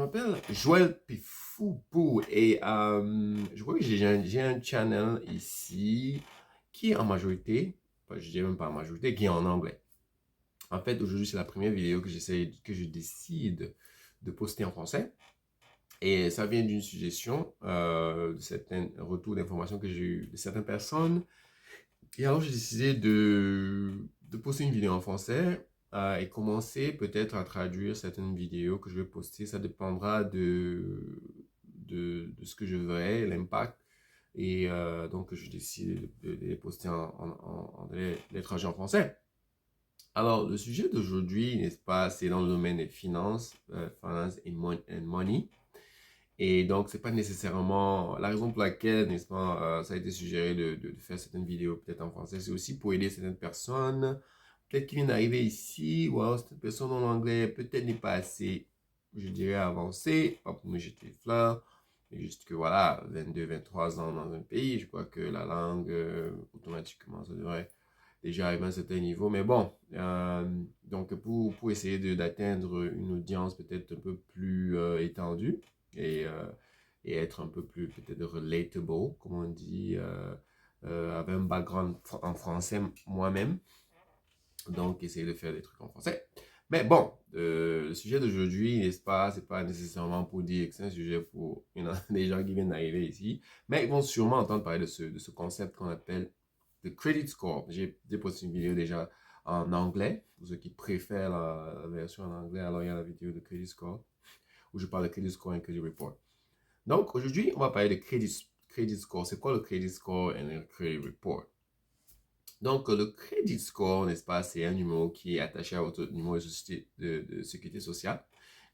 m'appelle Joël Pifoupou et je crois que j'ai un channel ici qui est en majorité, je dirais même pas en majorité, qui est en anglais. En fait, aujourd'hui, c'est la première vidéo que je décide de poster en français. Et ça vient d'une suggestion de certains retours d'informations que j'ai eu de certaines personnes. Et alors, j'ai décidé de poster une vidéo en français et commencer peut-être à traduire certaines vidéos que je vais poster. Ça dépendra de ce que je verrai, l'impact. Et donc, je décide de les poster de les traduire en français. Alors, le sujet d'aujourd'hui, n'est-ce pas, c'est dans le domaine des finances, finance and money. Et donc, c'est pas nécessairement la raison pour laquelle, n'est-ce pas, ça a été suggéré de faire certaines vidéos peut-être en français. C'est aussi pour aider certaines personnes, peut-être qui viennent d'arriver ici, ou alors cette personne en anglais peut-être n'est pas assez, je dirais, avancée, pas pour me jeter les fleurs, mais juste que voilà, 22, 23 ans dans un pays, je crois que la langue, automatiquement, ça devrait déjà arriver à un certain niveau. Mais bon, donc pour essayer d'atteindre une audience peut-être un peu plus étendue, et, euh, et être un peu plus peut-être relatable, comme on dit, avec un background en français moi-même. Donc, essayer de faire des trucs en français. Mais bon, le sujet d'aujourd'hui, n'est-ce pas, c'est pas nécessairement pour dire que c'est un sujet pour des gens qui viennent d'arriver ici, mais ils vont sûrement entendre parler de ce concept qu'on appelle le credit score. J'ai posté une vidéo déjà en anglais, pour ceux qui préfèrent la version en anglais, alors il y a la vidéo de credit score, où je parle de credit score et credit report. Donc, aujourd'hui, on va parler de credit score. C'est quoi le credit score et le credit report? Donc, le credit score, n'est-ce pas, c'est un numéro qui est attaché à votre numéro de sécurité sociale.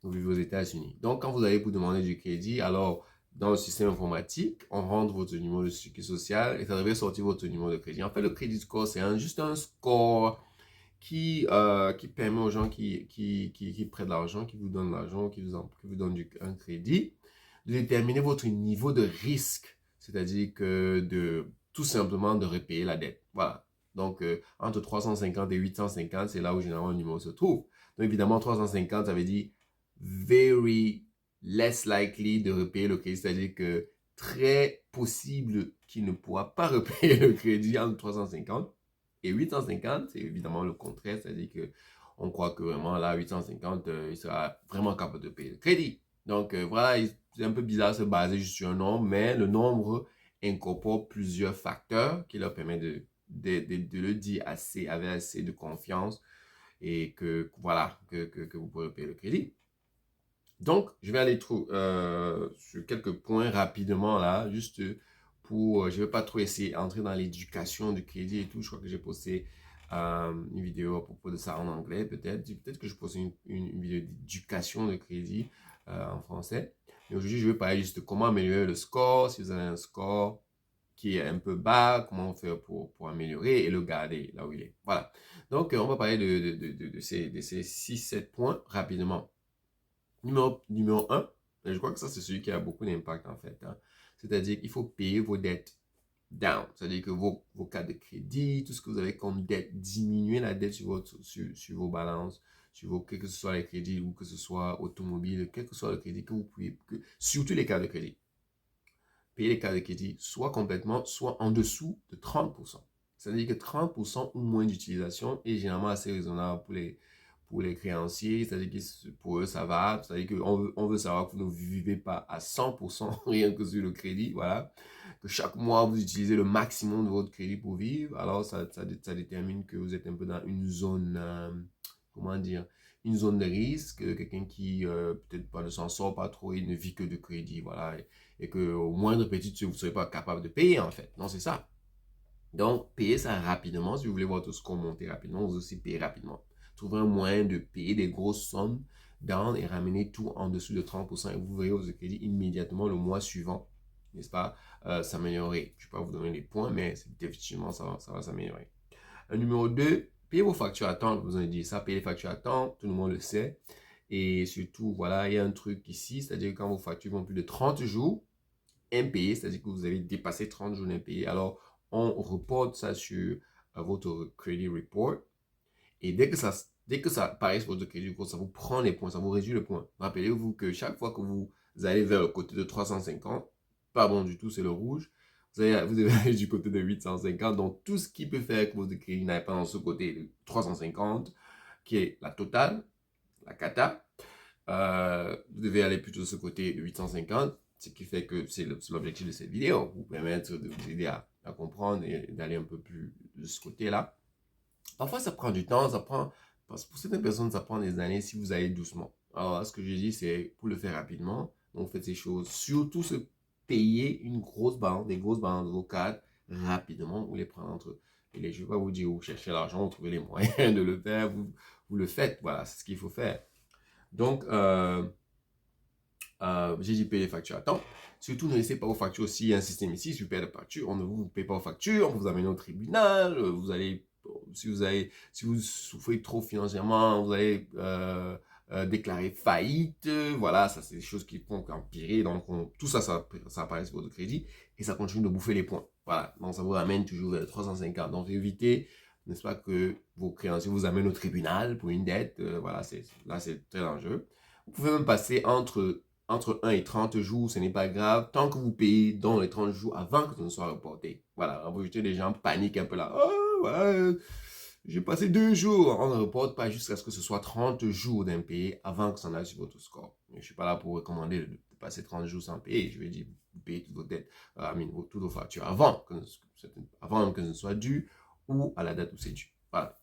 Vous vivez aux États-Unis. Donc, quand vous allez vous demander du crédit, alors, dans le système informatique, on rentre votre numéro de sécurité sociale et ça devrait sortir votre numéro de crédit. En fait, le credit score, c'est juste un score qui permet aux gens qui prêtent de l'argent, qui vous donnent l'argent, qui vous donnent un crédit, de déterminer votre niveau de risque. C'est-à-dire que tout simplement de repayer la dette. Voilà. Donc, entre 350 et 850, c'est là où généralement le numéro se trouve. Donc, évidemment, 350, ça veut dire very less likely de repayer le crédit. C'est-à-dire que très possible qu'il ne pourra pas repayer le crédit entre 350 et 850, c'est évidemment le contraire. C'est-à-dire qu'on croit que vraiment là, 850, il sera vraiment capable de payer le crédit. Donc, voilà, c'est un peu bizarre de se baser juste sur un nombre, mais le nombre incorpore plusieurs facteurs qui leur permettent de le dire avec assez de confiance et que voilà, que vous pourrez payer le crédit. Donc, je vais aller sur quelques points rapidement là, juste pour, je ne vais pas trop essayer d'entrer dans l'éducation du crédit et tout. Je crois que j'ai posté une vidéo à propos de ça en anglais, peut-être. Peut-être que je pose une vidéo d'éducation de crédit en français. Mais aujourd'hui, je vais parler juste de comment améliorer le score. Si vous avez un score qui est un peu bas, comment faire pour améliorer et le garder là où il est. Voilà. Donc, on va parler de ces 6-7 points rapidement. Numéro 1, je crois que ça, c'est celui qui a beaucoup d'impact en fait. Hein. C'est-à-dire qu'il faut payer vos dettes down. C'est-à-dire que vos cartes de crédit, tout ce que vous avez comme dette, diminuer la dette sur vos balances, que ce soit les crédits ou que ce soit automobile, quel que soit le crédit que vous pouvez, surtout les cartes de crédit. Payer les cartes de crédit soit complètement, soit en dessous de 30%. C'est-à-dire que 30% ou moins d'utilisation est généralement assez raisonnable pour les créanciers, c'est-à-dire que pour eux, ça va. C'est-à-dire qu'on veut savoir que vous ne vivez pas à 100% rien que sur le crédit, voilà. Que chaque mois, vous utilisez le maximum de votre crédit pour vivre. Alors, ça détermine que vous êtes un peu dans une zone, comment dire, une zone de risque. Quelqu'un qui, peut-être pas ne s'en sort pas trop et ne vit que de crédit, voilà. Et qu'au moindre petit truc, vous ne serez pas capable de payer, en fait. Non, c'est ça. Donc, payez ça rapidement. Si vous voulez voir tout ce qu'on monte rapidement, vous aussi payez rapidement. Trouvez un moyen de payer des grosses sommes down et ramener tout en dessous de 30% et vous verrez vos crédits immédiatement le mois suivant, n'est-ce pas, s'améliorer. Je ne vais pas vous donner les points, mais définitivement, ça va s'améliorer. Numéro 2, payez vos factures à temps. Je vous en ai dit ça, payez les factures à temps, tout le monde le sait. Et surtout, voilà, il y a un truc ici, c'est-à-dire que quand vos factures vont plus de 30 jours impayés, c'est-à-dire que vous avez dépassé 30 jours impayés, alors on reporte ça sur votre credit report. Et dès Dès que ça apparaît sur votre crédit, ça vous prend les points, ça vous réduit le point. Rappelez-vous que chaque fois que vous allez vers le côté de 350, pas bon du tout, c'est le rouge. Vous devez aller du côté de 850. Donc, tout ce qui peut faire que votre crédit n'aille pas dans ce côté de 350, qui est la totale, la cata, vous devez aller plutôt de ce côté de 850, ce qui fait que c'est l'objectif de cette vidéo, vous permettre de vous aider à comprendre et d'aller un peu plus de ce côté-là. Parfois, ça prend du temps, parce que pour certaines personnes, ça prend des années si vous allez doucement. Alors, ce que je dis, c'est pour le faire rapidement, donc faites ces choses. Surtout se payer des grosses bandes de vos cartes rapidement ou les prendre. Et je ne vais pas vous dire où chercher l'argent, vous trouvez les moyens de le faire, vous le faites. Voilà, c'est ce qu'il faut faire. Donc, j'ai dit payer les factures à temps. Surtout, ne laissez pas vos factures. S'il y a un système ici, si vous payez la facture, on ne vous paye pas vos factures, on vous amène au tribunal, si vous souffrez trop financièrement, vous allez déclarer faillite. Voilà, ça c'est des choses qui font qu'empirer. Donc, tout ça, ça apparaît sur votre crédit et ça continue de bouffer les points. Voilà, donc ça vous ramène toujours vers 350. Donc, évitez, n'est-ce pas, que vos créanciers vous amènent au tribunal pour une dette. Voilà, là, c'est très dangereux. Vous pouvez même passer entre 1 et 30 jours, ce n'est pas grave, tant que vous payez dans les 30 jours avant que ce ne soit reporté. Voilà, vous jeter des gens paniquent un peu là. Oh, ouais, j'ai passé 2 jours. On ne reporte pas jusqu'à ce que ce soit 30 jours d'impayé avant que ça n'aille sur votre score. Je ne suis pas là pour recommander de passer 30 jours sans payer. Je vais dire, vous payez toutes vos dettes, toutes vos factures avant que ce ne soit dû ou à la date où c'est dû. Voilà.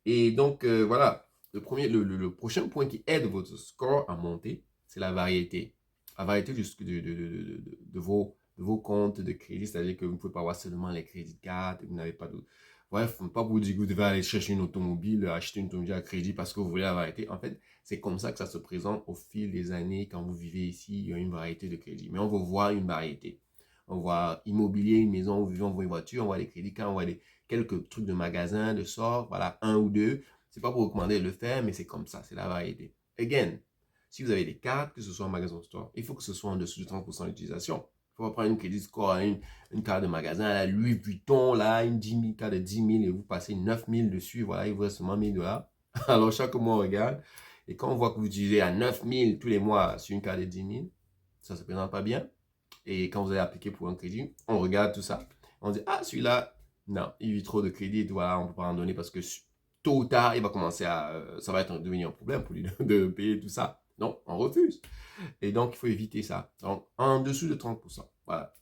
Et donc, voilà. Le prochain point qui aide votre score à monter, c'est la variété. La variété de vos comptes de crédit, c'est-à-dire que vous ne pouvez pas avoir seulement les crédits de carte, vous n'avez pas de... Bref, pas vous dire que vous devez aller chercher une automobile, acheter une automobile à crédit parce que vous voulez la variété. En fait, c'est comme ça que ça se présente au fil des années. Quand vous vivez ici, il y a une variété de crédits. Mais on veut voir une variété. On voit immobilier, une maison, vous vivez, on voit une voiture, on voit les crédits, quand on voit quelques trucs de magasin, de sort, voilà, 1 ou 2. C'est pas pour recommander de le faire, mais c'est comme ça, c'est la variété. Again, si vous avez des cartes, que ce soit en magasin ou store, il faut que ce soit en dessous de 30% d'utilisation. Il faut pas prendre une crédit score à une carte de magasin, là, Louis Vuitton, là, une 10 000, carte de 10 000 et vous passez 9 000 dessus, voilà, il vous reste seulement 1 000 $. Alors, chaque mois, on regarde. Et quand on voit que vous utilisez à 9 000 tous les mois sur une carte de 10 000, ça ne se présente pas bien. Et quand vous allez appliquer pour un crédit, on regarde tout ça. On dit, ah, celui-là, non, il vit trop de crédit, voilà, on ne peut pas en donner parce que tôt ou tard, il va commencer ça va devenir un problème pour lui de payer tout ça. Non, on refuse. Et donc, il faut éviter ça. Donc, en dessous de 30%, voilà.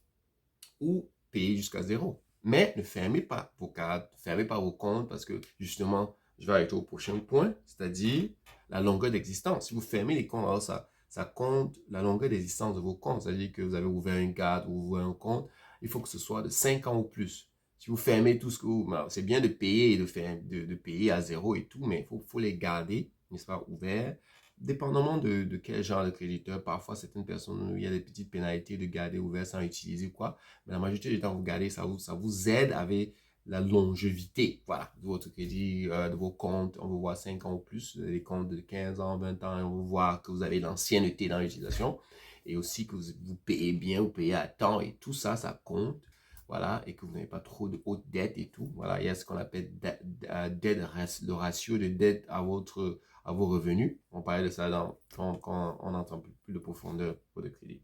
Ou payer jusqu'à zéro. Mais ne fermez pas vos cartes, ne fermez pas vos comptes parce que, justement, je vais arrêter au prochain point, c'est-à-dire la longueur d'existence. Si vous fermez les comptes, alors ça compte la longueur d'existence de vos comptes. C'est-à-dire que vous avez ouvert une carte ou ouvert un compte, il faut que ce soit de 5 ans ou plus. Si vous fermez tout ce que vous... C'est bien de payer et de payer à zéro et tout, mais il faut les garder, n'est-ce pas, ouverts. Dépendamment de quel genre de créditeur, parfois certaines personnes, il y a des petites pénalités de garder ouvert sans utiliser quoi. Mais la majorité du temps, vous gardez, ça vous aide avec la longévité, voilà, de votre crédit, de vos comptes. On veut voir 5 ans ou plus, les comptes de 15 ans, 20 ans, et on veut voir que vous avez l'ancienneté dans l'utilisation et aussi que vous payez bien, vous payez à temps et tout ça, ça compte. Voilà, et que vous n'avez pas trop de haute dette et tout. Voilà, il y a ce qu'on appelle le ratio de dette à vos revenus. On parlait de ça quand on entend plus de profondeur pour le crédit.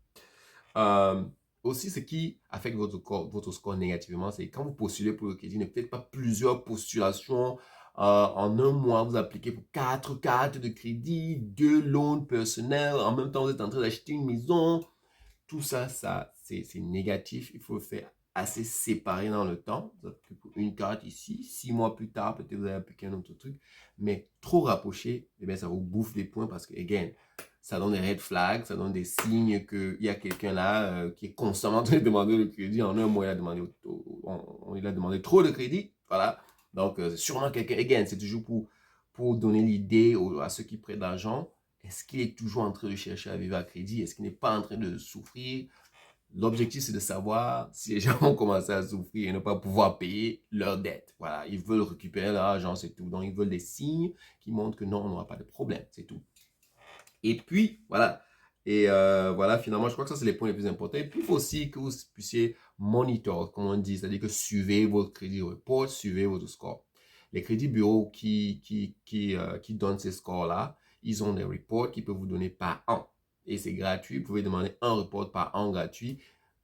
Aussi, ce qui affecte votre score négativement, c'est quand vous postulez pour le crédit, ne faites pas plusieurs postulations. En un mois, vous appliquez pour 4 cartes de crédit, 2 loans personnels. En même temps, vous êtes en train d'acheter une maison. Tout ça, c'est négatif. Il faut le faire assez séparé dans le temps. Vous appliquez pour une carte ici, 6 mois plus tard, peut-être vous allez appliquer un autre truc. Mais trop rapproché, eh bien, ça vous bouffe des points parce que, again, ça donne des red flags, ça donne des signes qu'il y a quelqu'un là qui est constamment en train de demander le crédit. En un mois, il a demandé trop de crédit. Voilà. Donc, sûrement quelqu'un, again, c'est toujours pour donner l'idée à ceux qui prêtent de l'argent. Est-ce qu'il est toujours en train de chercher à vivre à crédit? Est-ce qu'il n'est pas en train de souffrir? L'objectif, c'est de savoir si les gens vont commencer à souffrir et ne pas pouvoir payer leurs dettes. Voilà, ils veulent récupérer l'argent, c'est tout. Donc, ils veulent des signes qui montrent que non, on n'aura pas de problème, c'est tout. Et puis, voilà. Et voilà, finalement, je crois que ça, c'est les points les plus importants. Et puis, il faut aussi que vous puissiez monitor, comme on dit, c'est-à-dire que suivez votre crédit report, suivez votre score. Les crédits bureaux qui donnent ces scores-là, ils ont des reports qu'ils peuvent vous donner par an. Et c'est gratuit. Vous pouvez demander un report par an gratuit.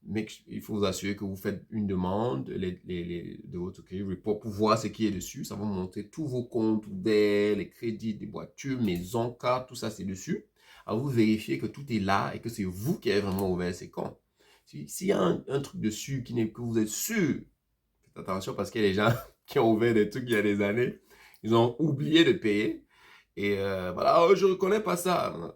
Mais il faut vous assurer que vous faites une demande de votre crédit report pour voir ce qui est dessus. Ça va vous montrer tous vos comptes ouverts, les crédits des voitures, maisons, cartes, tout ça, c'est dessus. Alors, vous vérifiez que tout est là et que c'est vous qui avez vraiment ouvert ces comptes. S'il y a un truc dessus que vous êtes sûr, faites attention parce qu'il y a des gens qui ont ouvert des trucs il y a des années, ils ont oublié de payer. Et voilà, oh, je ne reconnais pas ça.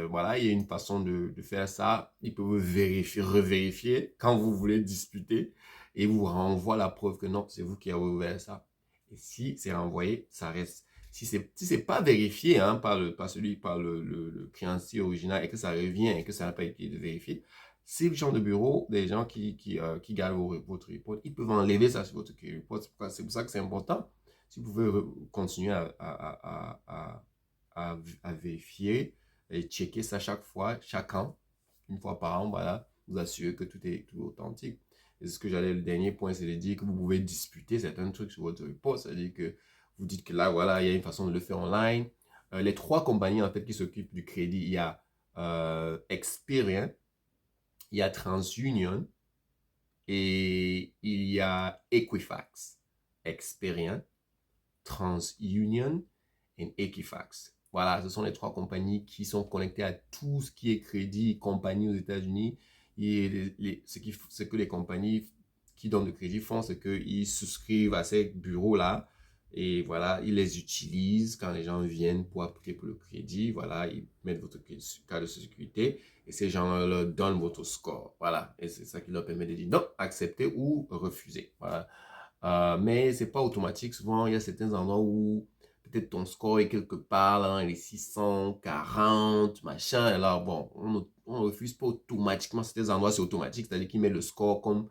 Voilà, il y a une façon de faire ça. Ils peuvent vérifier, revérifier quand vous voulez disputer et vous renvoie la preuve que non, c'est vous qui avez ouvert ça. Et si c'est renvoyé, ça reste. Si c'est pas vérifié hein, par le créancier original et que ça revient et que ça n'a pas été vérifié, ces gens de bureau, des gens qui gardent votre report, ils peuvent enlever ça sur votre report. C'est pour ça que c'est important. Si vous pouvez continuer à vérifier et checker ça chaque fois, chaque an, une fois par an, voilà, vous assurez que tout est authentique. Et ce que j'allais, le dernier point, c'est de dire que vous pouvez disputer certains trucs sur votre report, c'est-à-dire que vous dites que là, voilà, il y a une façon de le faire online. Les trois compagnies, en fait, qui s'occupent du crédit, il y a Experian, il y a TransUnion et il y a Equifax. Experian, TransUnion et Equifax. Voilà, ce sont les trois compagnies qui sont connectées à tout ce qui est crédit, compagnie aux États-Unis. Et ce que les compagnies qui donnent de crédit font, c'est qu'ils souscrivent à ces bureaux-là. Et voilà, ils les utilisent quand les gens viennent pour appliquer pour le crédit. Voilà, ils mettent votre carte de sécurité et ces gens leur donnent votre score. Voilà, et c'est ça qui leur permet de dire non, accepter ou refuser. Voilà. Mais c'est pas automatique. Souvent, il y a certains endroits où peut-être ton score est quelque part là, dans les 640, machin. Alors, bon, on refuse pas automatiquement certains endroits, c'est automatique. C'est-à-dire qu'il met le score comme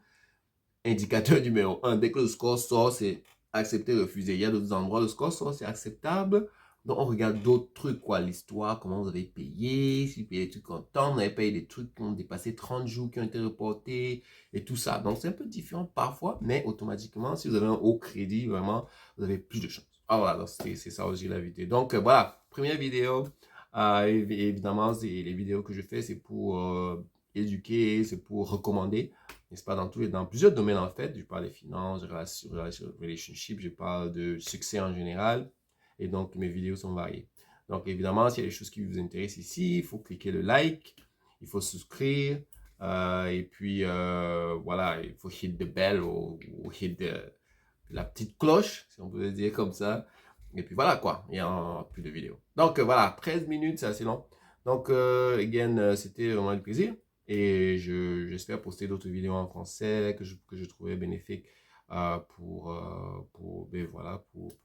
indicateur numéro 1. Dès que le score sort, c'est accepter, refuser. Il y a d'autres endroits, le score sort, c'est acceptable. Donc, on regarde d'autres trucs, quoi. L'histoire, comment vous avez payé, si vous payez des trucs en temps, vous avez payé des trucs qui ont dépassé 30 jours, qui ont été reportés, et tout ça. Donc, c'est un peu différent parfois, mais automatiquement, si vous avez un haut crédit, vraiment, vous avez plus de chance. Ah, voilà, c'est ça aussi la vidéo. Donc, voilà, première vidéo. Évidemment, les vidéos que je fais, c'est pour éduquer, c'est pour recommander, n'est-ce pas, dans plusieurs domaines en fait. Je parle des finances, relationship, je parle de succès en général. Et donc, mes vidéos sont variées. Donc, évidemment, s'il y a des choses qui vous intéressent ici, il faut cliquer le like, il faut souscrire, et puis, voilà, il faut hit the bell ou hit la petite cloche, si on peut le dire comme ça. Et puis voilà quoi, il y a plus de vidéos. Donc voilà, 13 minutes, c'est assez long. Donc, c'était vraiment un plaisir. Et j'espère poster d'autres vidéos en français que je trouvais bénéfiques voilà, pour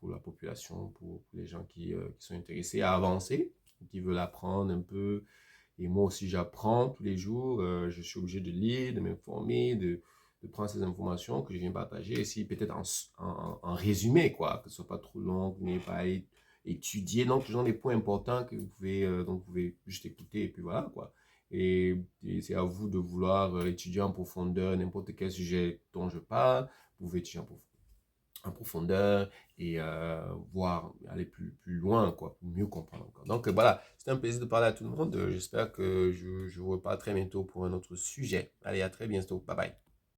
la population, pour les gens qui sont intéressés à avancer, qui veulent apprendre un peu. Et moi aussi, j'apprends tous les jours. Je suis obligé de lire, de m'informer, de prendre ces informations que je viens partager. Et si peut-être en résumé, quoi, que ce soit pas trop long, que vous n'ayez pas à étudier. Donc, ce sont des points importants que vous pouvez juste écouter et puis voilà, quoi. Et c'est à vous de vouloir étudier en profondeur n'importe quel sujet dont je parle. Vous pouvez étudier en profondeur et voir, aller plus loin, quoi, pour mieux comprendre encore. Donc voilà, c'était un plaisir de parler à tout le monde. J'espère que je vous reparle très bientôt pour un autre sujet. Allez, à très bientôt. Bye bye.